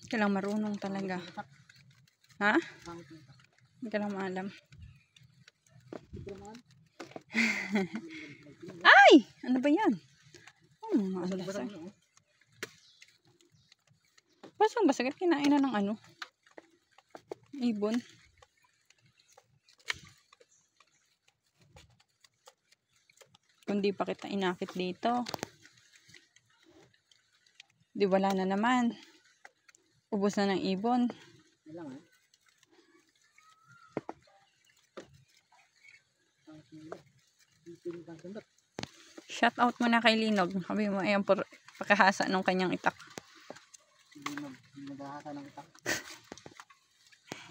Kailang marunong talaga. Ha? Hindi ka lang maalam. Ay! Ano ba yan? Basang-basag. Kinain na ng ano? Ibon. Kung di pa kita inakit dito. Di wala na naman. Ubos na ng ibon. Shout out mo na kay Linog. Sabi mo, ayan po, pakahasa ng kanyang itak. Linog, nagahasa ng itak.